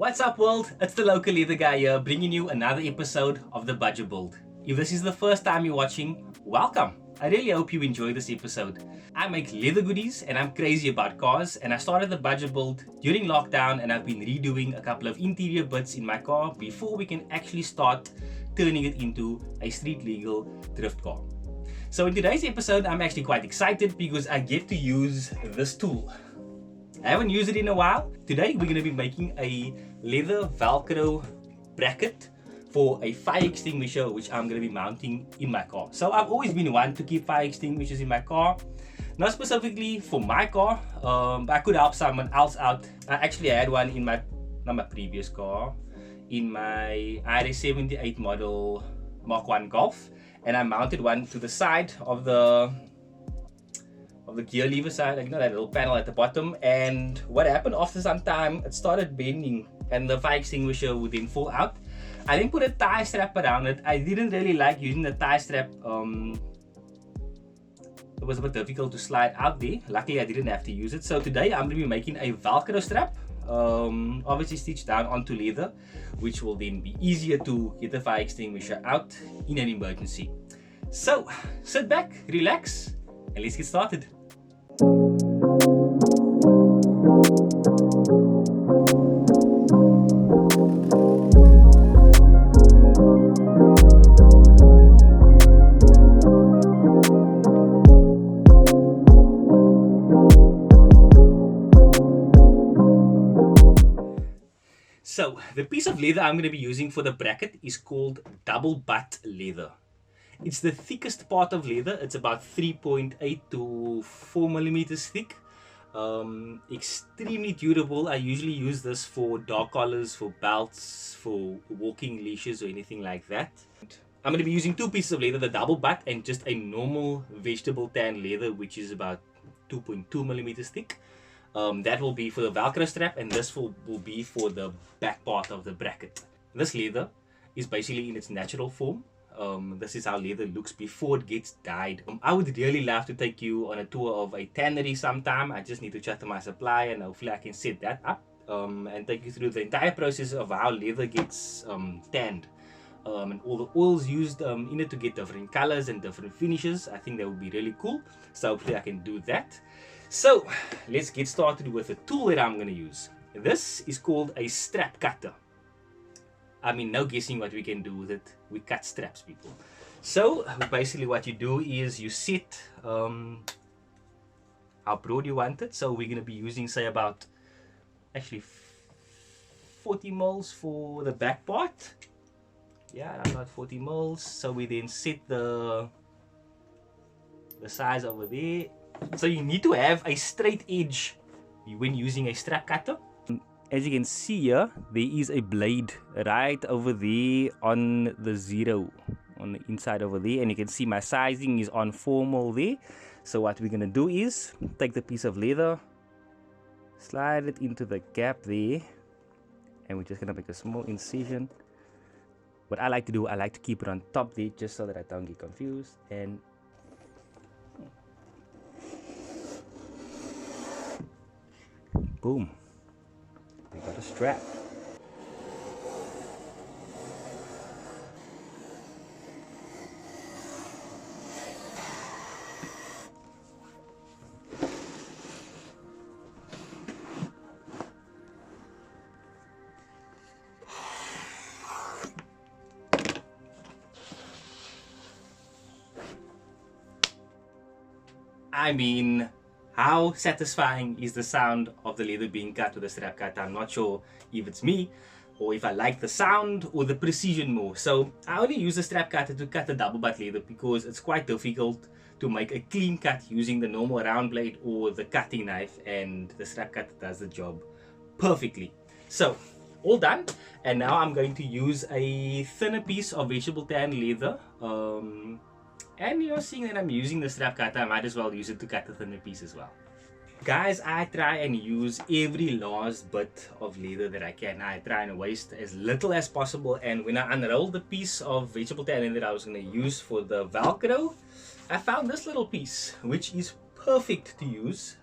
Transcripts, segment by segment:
What's up world, it's the local leather guy here bringing you another episode of the Budget Build. If this is the first time you're watching, welcome. I really hope you enjoy this episode. I make leather goodies and I'm crazy about cars, and I started the Budget Build during lockdown and I've been redoing a couple of interior bits in my car before we can actually start turning it into a street legal thrift car. So in today's episode I'm actually quite excited because I get to use this tool. I haven't used it in a while. Today we're going to be making a leather Velcro bracket for a fire extinguisher which I'm going to be mounting in my car. So I've always been one to keep fire extinguishers in my car. Not specifically for my car, but I could help someone else out. I actually had one in not my previous car, in my RS78 model Mark 1 Golf, and I mounted one to the side of the gear lever side, like, you know, that little panel at the bottom. And what happened, after some time it started bending and the fire extinguisher would then fall out. I then put a tie strap around it. I didn't really like using the tie strap. It was a bit difficult to slide out there. Luckily I didn't have to use it. So today I'm going to be making a Velcro strap, obviously stitched down onto leather, which will then be easier to get the fire extinguisher out in an emergency. So sit back, relax, and let's get started. So the piece of leather I'm going to be using for the bracket is called double butt leather. It's the thickest part of leather. It's about 3.8 to 4 millimeters thick. Extremely durable. I usually use this for dog collars, for belts, for walking leashes or anything like that. I'm going to be using two pieces of leather, the double butt and just a normal vegetable tan leather, which is about 2.2 millimeters thick. That will be for the Velcro strap, and this will be for the back part of the bracket. This leather is basically in its natural form. This is how leather looks before it gets dyed. I would really love to take you on a tour of a tannery sometime. I just need to chat to my supplier and hopefully I can set that up and take you through the entire process of how leather gets tanned. And all the oils used in it to get different colors and different finishes. I think that would be really cool. So hopefully I can do that. So let's get started with the tool that I'm going to use. This is called a strap cutter. I mean, no guessing what we can do with it. We cut straps, people. So basically what you do is you set how broad you want it. So we're going to be using, say, about actually 40 mils for the back part. Yeah, about 40 mils. So we then set the size over there. So you need to have a straight edge when using a strap cutter. As you can see here, there is a blade right over there on the zero, on the inside over there, and you can see my sizing is on 4 mil there. So what we're gonna do is take the piece of leather, slide it into the gap there, and we're just gonna make a small incision. What I like to do, I like to keep it on top there just so that I don't get confused, and boom, we got a strap. I mean, how satisfying is the sound of the leather being cut with a strap cutter? I'm not sure if it's me or if I like the sound or the precision more. So I only use the strap cutter to cut the double butt leather because it's quite difficult to make a clean cut using the normal round blade or the cutting knife, and the strap cutter does the job perfectly. So all done, and now I'm going to use a thinner piece of vegetable tan leather. And you're seeing that I'm using the strap cutter, I might as well use it to cut the thinner piece as well. Guys, I try and use every last bit of leather that I can. I try and waste as little as possible, and when I unrolled the piece of vegetable tan that I was going to use for the Velcro, I found this little piece, which is perfect to use.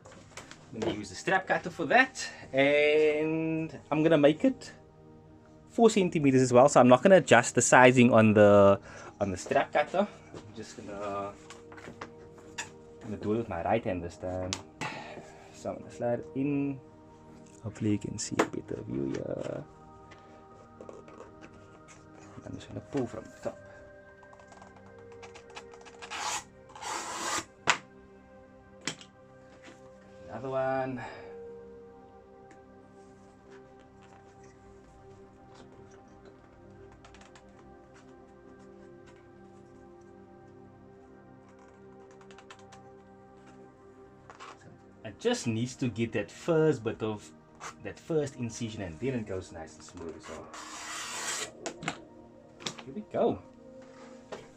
I'm going to use the strap cutter for that, and I'm going to make it 4 centimeters as well, so I'm not going to adjust the sizing on the strap cutter. I'm just gonna do it with my right hand this time. So I'm gonna slide it in. Hopefully you can see a better view here. I'm just gonna pull from the top. Another one. It just needs to get that first bit of that first incision, and then it goes nice and smooth. So here we go.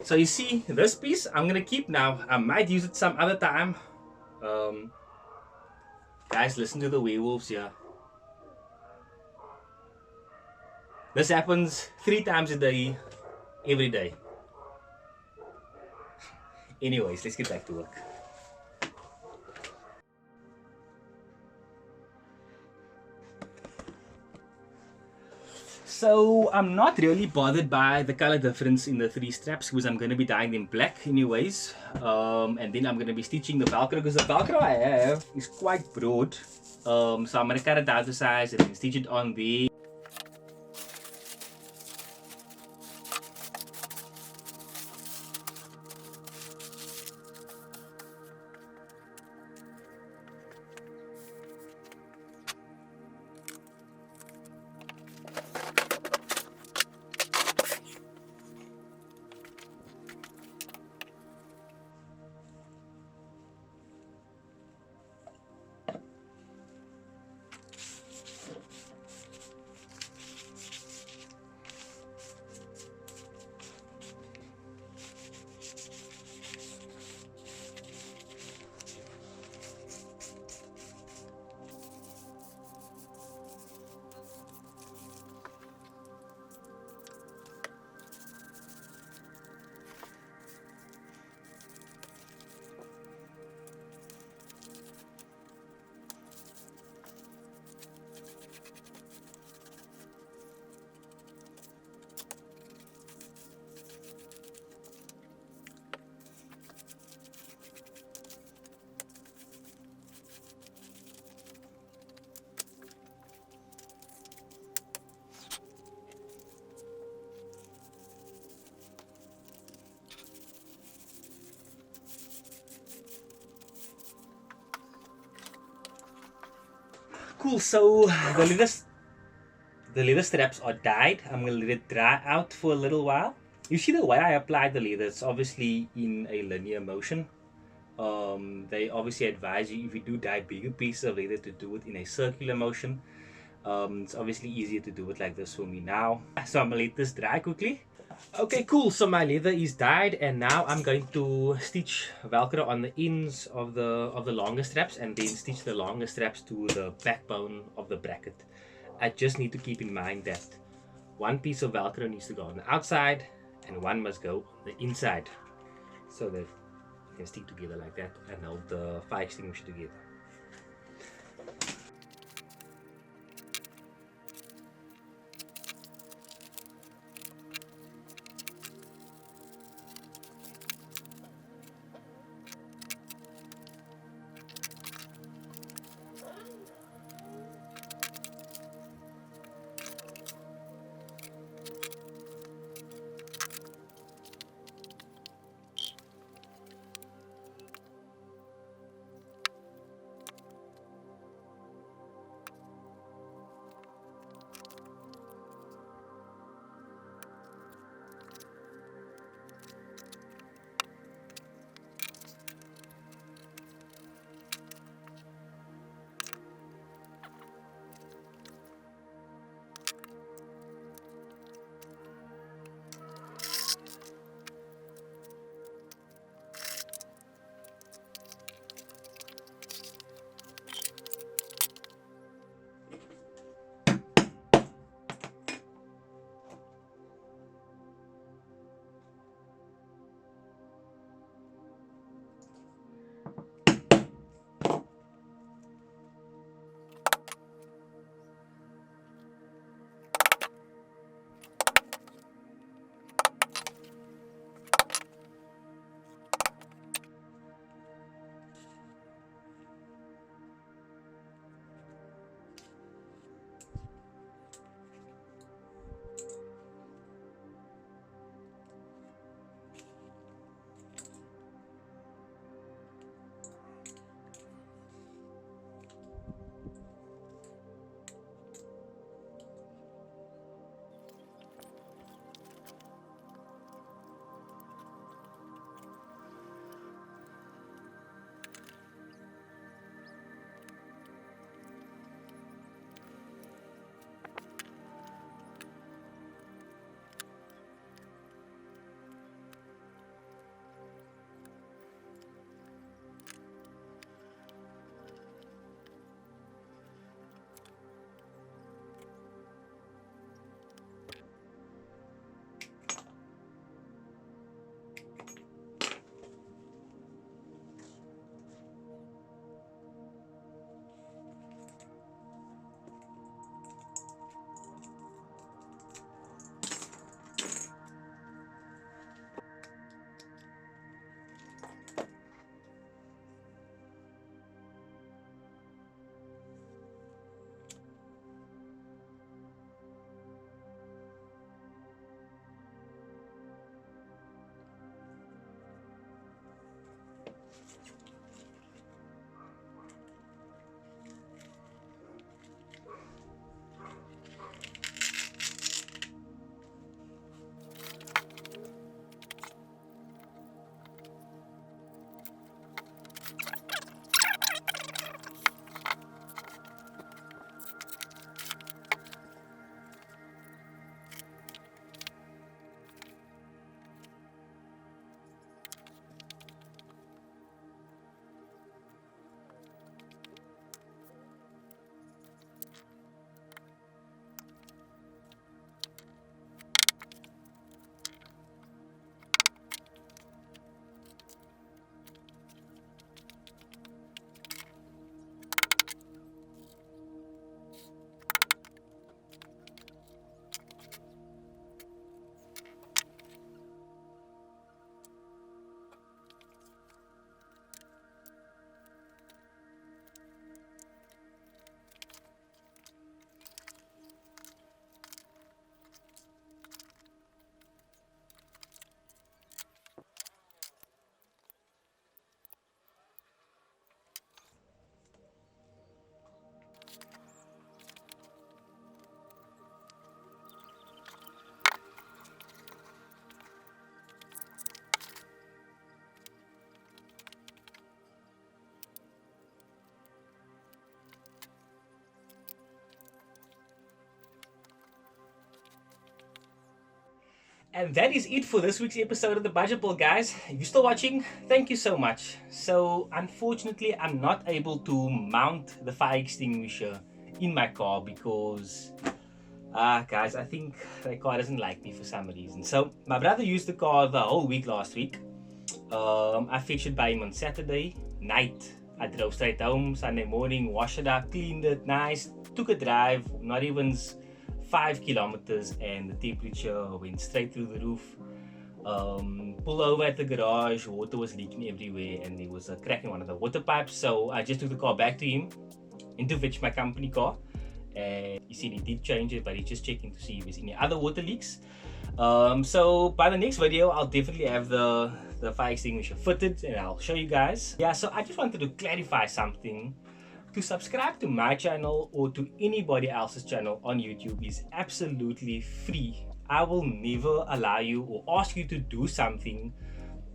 So you see, this piece I'm gonna keep now. I might use it some other time. Guys, listen to the werewolves here. This happens 3 times a day, every day. Anyways, let's get back to work. So I'm not really bothered by the color difference in the 3 straps because I'm going to be dyeing them black anyways. And then I'm going to be stitching the Velcro because the Velcro I have is quite broad. So I'm going to cut it down to size and then stitch it on there. Cool, so the leather straps are dyed. I'm going to let it dry out for a little while. You see the way I apply the leather, it's obviously in a linear motion. They obviously advise you if you do dye bigger pieces of leather to do it in a circular motion. It's obviously easier to do it like this for me now. So I'm going to let this dry quickly. Okay, cool, so my leather is dyed and now I'm going to stitch Velcro on the ends of the longer straps and then stitch the longer straps to the backbone of the bracket. I just need to keep in mind that one piece of Velcro needs to go on the outside and one must go on the inside so that it can stick together like that and hold the fire extinguisher together. And that is it for this week's episode of the Budget Build, guys. If you're still watching, thank you so much. So unfortunately, I'm not able to mount the fire extinguisher in my car because guys, I think my car doesn't like me for some reason. So my brother used the car the whole week last week. I fixed it by him on Saturday night. I drove straight home Sunday morning, washed it up, cleaned it nice, took a drive, not even 5 kilometers, and the temperature went straight through the roof. Pulled over at the garage, water was leaking everywhere, and there was a crack in one of the water pipes. So I just took the car back to him into fetch my company car, and he said he did change it, but he's just checking to see if there's any other water leaks. So by the next video, I'll definitely have the fire extinguisher fitted, and I'll show you guys. Yeah, so I just wanted to clarify something. To subscribe to my channel or to anybody else's channel on YouTube is absolutely free. I will never allow you or ask you to do something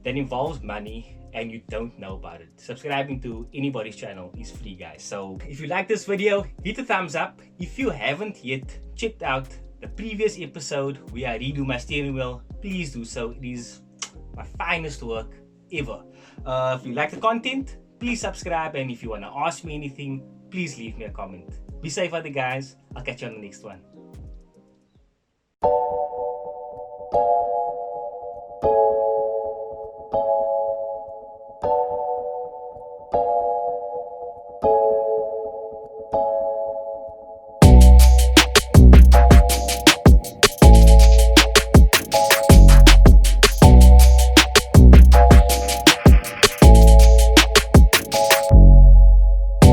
that involves money and you don't know about it. Subscribing to anybody's channel is free, guys. So if you like this video, hit the thumbs up. If you haven't yet checked out the previous episode where I redo my steering wheel, please do so. It is my finest work ever. If you like the content, please subscribe, and if you want to ask me anything, please leave me a comment. Be safe out there, guys. I'll catch you on the next one.